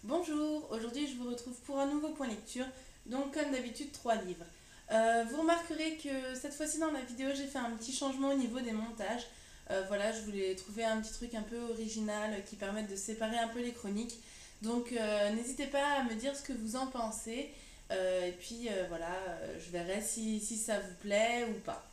Bonjour, aujourd'hui je vous retrouve pour un nouveau point lecture, donc comme d'habitude 3 livres. Vous remarquerez que cette fois-ci dans la vidéo j'ai fait un petit changement au niveau des montages. Voilà, je voulais trouver un petit truc un peu original qui permette de séparer un peu les chroniques. Donc n'hésitez pas à me dire ce que vous en pensez. Et puis voilà, je verrai si ça vous plaît ou pas.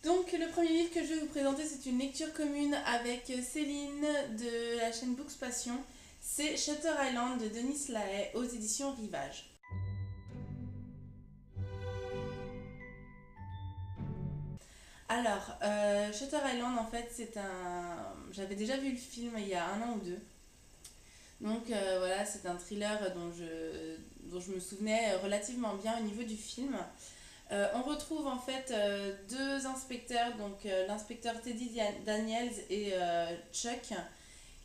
Donc le premier livre que je vais vous présenter, c'est une lecture commune avec Céline de la chaîne Books Passion. C'est Shutter Island de Denis Lahaye aux éditions Rivage. Alors, Shutter Island, en fait, c'est un... J'avais déjà vu le film il y a 1 an ou 2. Donc voilà, c'est un thriller dont je me souvenais relativement bien au niveau du film. On retrouve en fait deux inspecteurs, donc l'inspecteur Teddy Daniels et Chuck,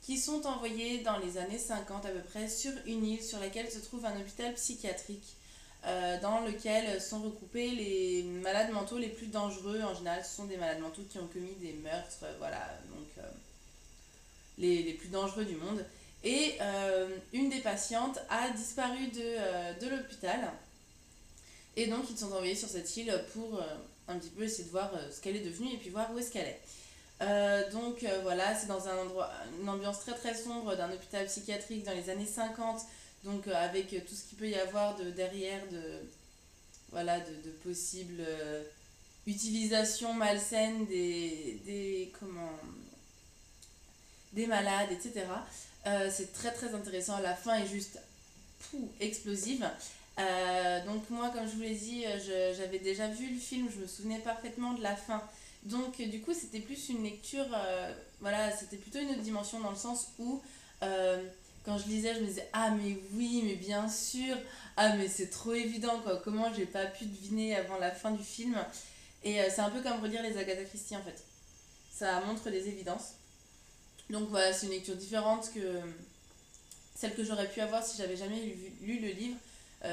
qui sont envoyés dans les années 50 à peu près sur une île sur laquelle se trouve un hôpital psychiatrique dans lequel sont regroupés les malades mentaux les plus dangereux. En général, ce sont des malades mentaux qui ont commis des meurtres, voilà, donc les plus dangereux du monde. Et une des patientes a disparu de l'hôpital. Et donc, ils sont envoyés sur cette île pour un petit peu essayer de voir ce qu'elle est devenue et puis voir où est-ce qu'elle est. Voilà, c'est dans un endroit, une ambiance très très sombre d'un hôpital psychiatrique dans les années 50, donc avec tout ce qu'il peut y avoir derrière voilà, de possibles utilisations malsaines des malades, etc. C'est très très intéressant, la fin est juste explosive. Donc moi, comme je vous l'ai dit, j'avais déjà vu le film, je me souvenais parfaitement de la fin. Donc du coup, c'était plus une lecture, voilà, c'était plutôt une autre dimension dans le sens où quand je lisais, je me disais ah mais oui, mais bien sûr, ah mais c'est trop évident quoi, comment j'ai pas pu deviner avant la fin du film. Et c'est un peu comme relire les Agatha Christie en fait. Ça montre des évidences. Donc voilà, c'est une lecture différente que celle que j'aurais pu avoir si j'avais jamais lu le livre,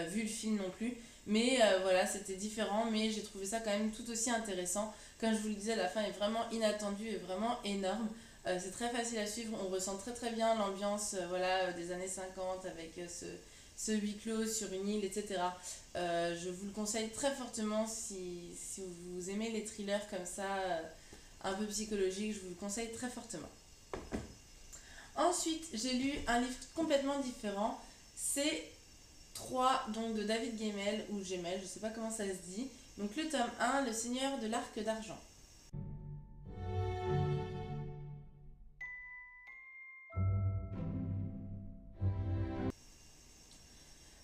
vu le film non plus. Mais voilà, c'était différent, mais j'ai trouvé ça quand même tout aussi intéressant. Comme je vous le disais, la fin est vraiment inattendue et vraiment énorme. C'est très facile à suivre, on ressent très très bien l'ambiance voilà, des années 50 avec ce huis clos sur une île, etc. Je vous le conseille très fortement si vous aimez les thrillers comme ça, un peu psychologiques, je vous le conseille très fortement. Ensuite, j'ai lu un livre complètement différent. C'est 3 donc de David Gemmell, ou Gemmell, je sais pas comment ça se dit. Donc le tome 1, Le Seigneur de l'Arc d'Argent.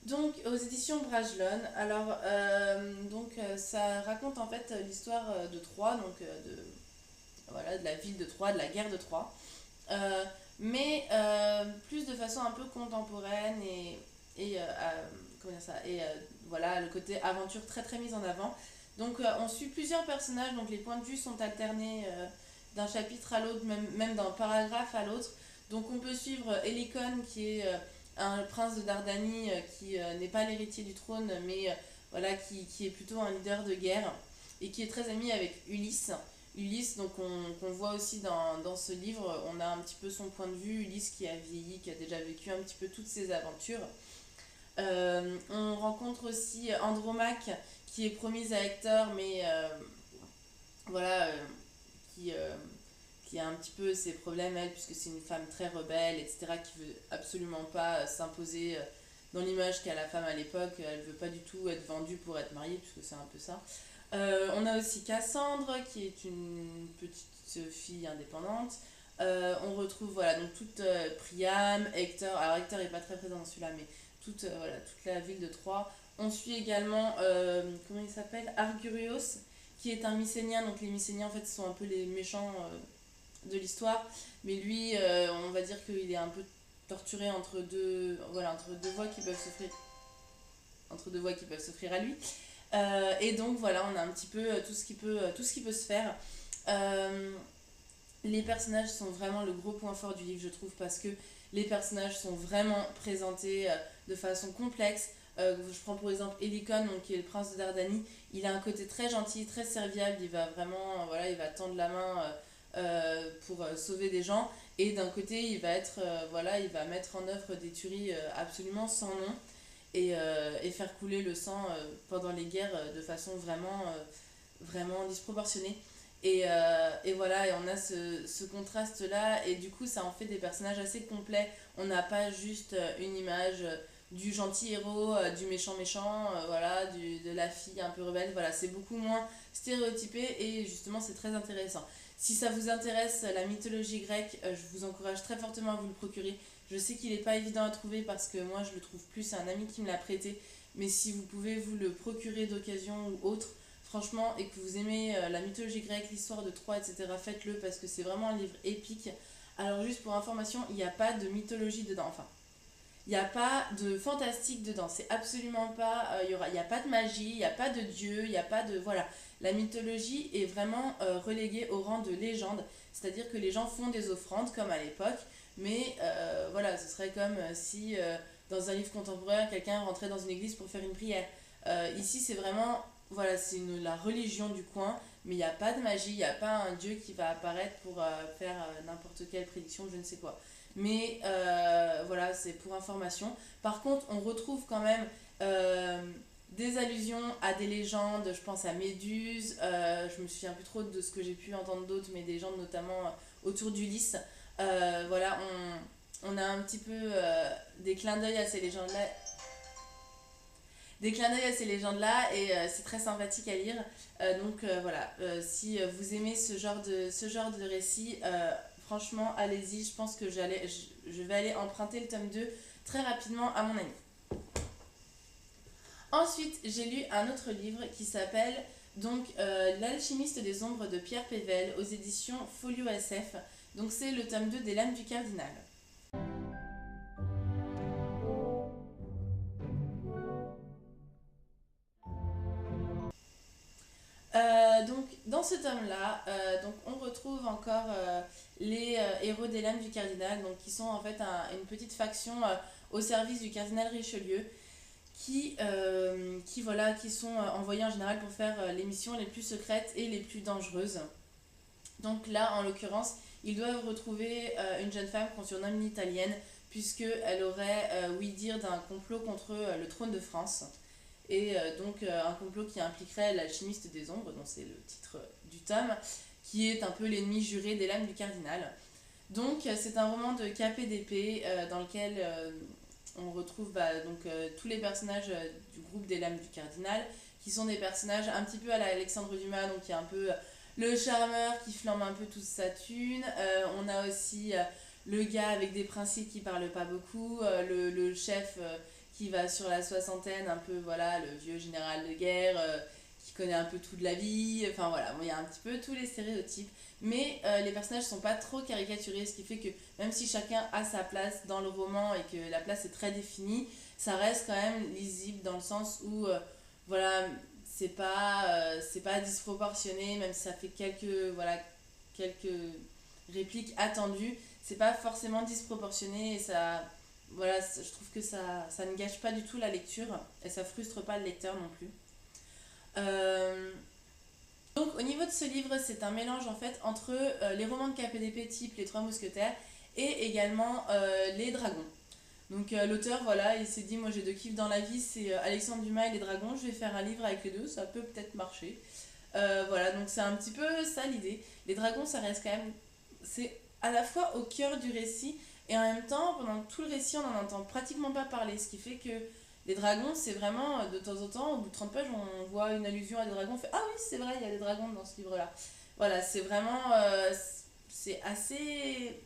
Donc aux éditions Brajlon. Alors, ça raconte en fait l'histoire de Troie, donc voilà, de la ville de Troie, de la guerre de Troie. Euh, mais plus de façon un peu contemporaine comment dire ça, voilà, le côté aventure très très mis en avant. Donc on suit plusieurs personnages, donc les points de vue sont alternés d'un chapitre à l'autre, même d'un paragraphe à l'autre. Donc on peut suivre Helicon qui est un prince de Dardanie qui n'est pas l'héritier du trône, mais voilà, qui est plutôt un leader de guerre et qui est très ami avec Ulysse. Ulysse, donc qu'on voit aussi dans ce livre, on a un petit peu son point de vue, Ulysse qui a vieilli, qui a déjà vécu un petit peu toutes ses aventures. On rencontre aussi Andromaque qui est promise à Hector, mais voilà, qui, euh, qui a un petit peu ses problèmes, elle, puisque c'est une femme très rebelle, etc., qui veut absolument pas s'imposer dans l'image qu'a la femme à l'époque. Elle veut pas du tout être vendue pour être mariée, puisque c'est un peu ça. On a aussi Cassandre, qui est une petite fille indépendante. On retrouve voilà, donc toute Priam, Hector. Alors Hector n'est pas très présent dans celui-là, mais voilà, toute la ville de Troie. On suit également, comment il s'appelle, Argurios, qui est un Mycénien. Donc les Mycéniens, en fait, sont un peu les méchants de l'histoire. Mais lui, on va dire qu'il est un peu torturé entre deux voies qui peuvent s'offrir à lui. Et donc voilà, on a un petit peu tout ce qui peut se faire. Euh, les personnages sont vraiment le gros point fort du livre, je trouve, parce que les personnages sont vraiment présentés de façon complexe. Je prends pour exemple Helicon, donc, qui est le prince de Dardanie. Il a un côté très gentil, très serviable. Il va vraiment, voilà, il va tendre la main pour sauver des gens. Et d'un côté, il va mettre en œuvre des tueries absolument sans nom et faire couler le sang pendant les guerres de façon vraiment disproportionnée. Et voilà, et on a ce contraste-là, et du coup, ça en fait des personnages assez complets. On n'a pas juste une image du gentil héros, du méchant méchant, voilà, de la fille un peu rebelle. Voilà, c'est beaucoup moins stéréotypé, et justement, c'est très intéressant. Si ça vous intéresse, la mythologie grecque, je vous encourage très fortement à vous le procurer. Je sais qu'il n'est pas évident à trouver parce que moi je le trouve plus, c'est un ami qui me l'a prêté. Mais si vous pouvez vous le procurer d'occasion ou autre, franchement, et que vous aimez la mythologie grecque, l'histoire de Troie, etc., faites-le parce que c'est vraiment un livre épique. Alors juste pour information, il n'y a pas de mythologie dedans. Enfin, il n'y a pas de fantastique dedans. C'est absolument pas. Il n'y a pas de magie, il n'y a pas de dieu, il n'y a pas de. Voilà. La mythologie est vraiment reléguée au rang de légende. C'est-à-dire que les gens font des offrandes comme à l'époque. Mais voilà, ce serait comme si dans un livre contemporain, quelqu'un rentrait dans une église pour faire une prière. Ici, c'est vraiment. Voilà, c'est la religion du coin. Mais il n'y a pas de magie, il n'y a pas un dieu qui va apparaître pour faire n'importe quelle prédiction, je ne sais quoi. Mais voilà, c'est pour information. Par contre, on retrouve quand même des allusions à des légendes. Je pense à Méduse. Je me souviens plus trop de ce que j'ai pu entendre d'autres, mais des légendes notamment autour d'Ulysse. Voilà, on a un petit peu des clins d'œil à ces légendes-là. Des clins d'œil à ces légendes-là, et c'est très sympathique à lire. Donc voilà, si vous aimez ce genre de récit, franchement, allez-y. Je pense que je vais aller emprunter le tome 2 très rapidement à mon ami. Ensuite, j'ai lu un autre livre qui s'appelle donc L'alchimiste des ombres de Pierre Pével aux éditions Folio SF. Donc c'est le tome 2 des Lames du Cardinal. Donc dans ce tome-là, donc on retrouve encore les héros des Lames du Cardinal, donc qui sont en fait une petite faction au service du cardinal Richelieu, voilà, qui sont envoyés en général pour faire les missions les plus secrètes et les plus dangereuses. Donc là, en l'occurrence, ils doivent retrouver une jeune femme qu'on surnomme l'italienne, puisqu'elle aurait ouï dire d'un complot contre le trône de France. Et donc un complot qui impliquerait l'alchimiste des ombres, dont c'est le titre du tome, qui est un peu l'ennemi juré des Lames du Cardinal. Donc c'est un roman de KPDP dans lequel on retrouve tous les personnages du groupe des Lames du Cardinal, qui sont des personnages un petit peu à la Alexandre Dumas, donc il y a un peu le charmeur qui flambe un peu toute sa thune. On a aussi le gars avec des principes qui parle pas beaucoup, le chef qui va sur la soixantaine, un peu voilà, le vieux général de guerre qui connaît un peu tout de la vie. Enfin voilà, bon, il y a un petit peu tous les stéréotypes. Mais les personnages sont pas trop caricaturés, ce qui fait que même si chacun a sa place dans le roman et que la place est très définie, ça reste quand même lisible dans le sens où voilà, c'est pas disproportionné, même si ça fait quelques répliques attendues, c'est pas forcément disproportionné, et ça, voilà, je trouve que ça ne gâche pas du tout la lecture et ça frustre pas le lecteur non plus. Euh, donc au niveau de ce livre, c'est un mélange en fait entre les romans de KPDP type Les Trois Mousquetaires et également Les Dragons. Donc l'auteur, voilà, il s'est dit, moi j'ai deux kiffs dans la vie, c'est Alexandre Dumas et les dragons, je vais faire un livre avec les deux, ça peut peut-être marcher. Voilà, donc c'est un petit peu ça l'idée. Les dragons, ça reste quand même, c'est à la fois au cœur du récit, et en même temps, pendant tout le récit, on n'en entend pratiquement pas parler, ce qui fait que les dragons, c'est vraiment, de temps en temps, au bout de 30 pages, on voit une allusion à des dragons, on fait, ah oui, c'est vrai, il y a des dragons dans ce livre-là. Voilà, c'est vraiment, c'est assez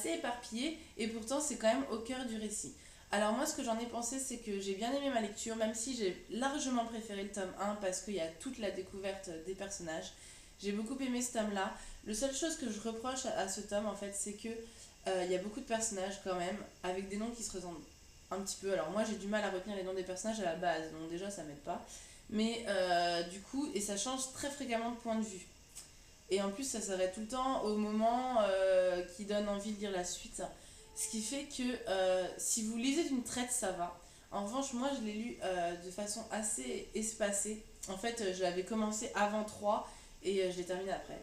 éparpillé, et pourtant c'est quand même au cœur du récit. Alors moi, ce que j'en ai pensé, c'est que j'ai bien aimé ma lecture, même si j'ai largement préféré le tome 1 parce qu'il y a toute la découverte des personnages. J'ai beaucoup aimé ce tome-là. La seule chose que je reproche à ce tome, en fait, c'est que il y a beaucoup de personnages quand même, avec des noms qui se ressemblent un petit peu. Alors moi, j'ai du mal à retenir les noms des personnages à la base, donc déjà ça m'aide pas. Mais du coup, et ça change très fréquemment de point de vue. Et en plus, ça s'arrête tout le temps au moment qui donne envie de lire la suite. Ce qui fait que si vous lisez d'une traite, ça va. En revanche, moi, je l'ai lu de façon assez espacée. En fait, je l'avais commencé avant 3 et je l'ai terminé après.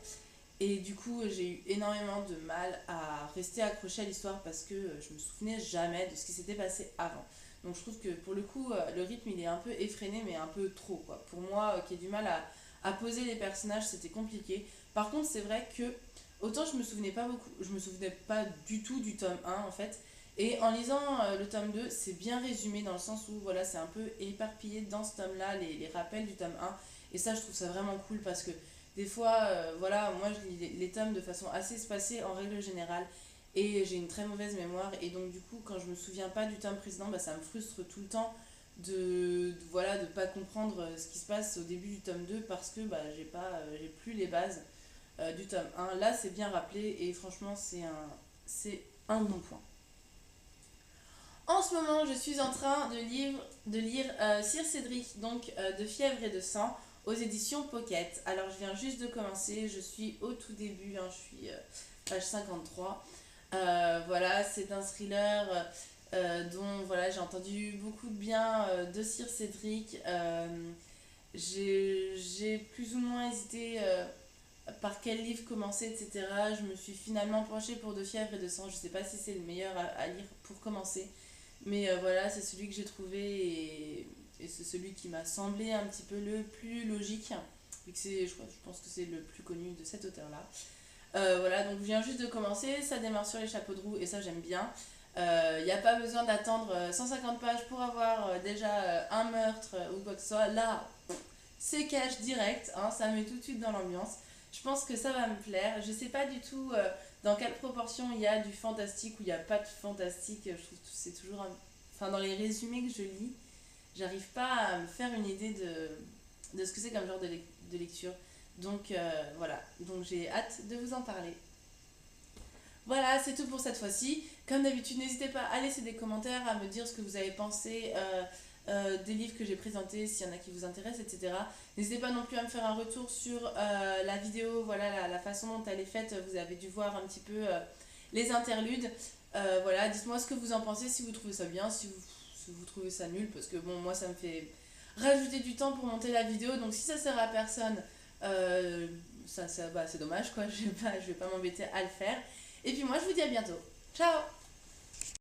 Et du coup, j'ai eu énormément de mal à rester accrochée à l'histoire parce que je me souvenais jamais de ce qui s'était passé avant. Donc je trouve que pour le coup, le rythme il est un peu effréné, mais un peu trop quoi. Pour moi, qui ai du mal à poser les personnages, c'était compliqué. Par contre, c'est vrai que autant je me souvenais pas beaucoup, je me souvenais pas du tout du tome 1 en fait. Et en lisant le tome 2, c'est bien résumé dans le sens où voilà, c'est un peu éparpillé dans ce tome-là, les rappels du tome 1. Et ça, je trouve ça vraiment cool parce que des fois, voilà, moi je lis les tomes de façon assez espacée en règle générale et j'ai une très mauvaise mémoire et donc du coup quand je me souviens pas du tome précédent, bah, ça me frustre tout le temps voilà, de pas comprendre ce qui se passe au début du tome 2 parce que bah, j'ai plus les bases du tome 1. Là c'est bien rappelé et franchement c'est un bon point. En ce moment, je suis en train de lire Sir Cédric, donc de Fièvre et de Sang, aux éditions Pocket. Alors, je viens juste de commencer, je suis au tout début, hein, je suis page 53. Voilà, c'est un thriller dont voilà, j'ai entendu beaucoup de bien de Sir Cédric. J'ai plus ou moins hésité par quel livre commencer, etc. Je me suis finalement penchée pour De Fièvre et de Sang. Je sais pas si c'est le meilleur à lire pour commencer. Mais voilà, c'est celui que j'ai trouvé et c'est celui qui m'a semblé un petit peu le plus logique. Vu que je pense que c'est le plus connu de cet auteur-là. Voilà, donc je viens juste de commencer, ça démarre sur les chapeaux de roue et ça j'aime bien. Il n'y a pas besoin d'attendre 150 pages pour avoir déjà un meurtre ou quoi que ce soit. Là, c'est cash direct, hein, ça me met tout de suite dans l'ambiance. Je pense que ça va me plaire. Je sais pas du tout dans quelle proportion il y a du fantastique ou il n'y a pas de fantastique. Je trouve que c'est toujours Enfin, dans les résumés que je lis, j'arrive pas à me faire une idée de ce que c'est comme genre de lecture. Donc voilà, donc j'ai hâte de vous en parler. Voilà, c'est tout pour cette fois-ci. Comme d'habitude, n'hésitez pas à laisser des commentaires, à me dire ce que vous avez pensé des livres que j'ai présentés, s'il y en a qui vous intéressent, etc. N'hésitez pas non plus à me faire un retour sur la vidéo, voilà la façon dont elle est faite. Vous avez dû voir un petit peu les interludes. Voilà, dites-moi ce que vous en pensez, si vous trouvez ça bien, si vous trouvez ça nul, parce que bon, moi ça me fait rajouter du temps pour monter la vidéo, donc si ça sert à personne, euh, bah, c'est dommage quoi, je vais pas m'embêter à le faire. Et puis moi je vous dis à bientôt. Ciao!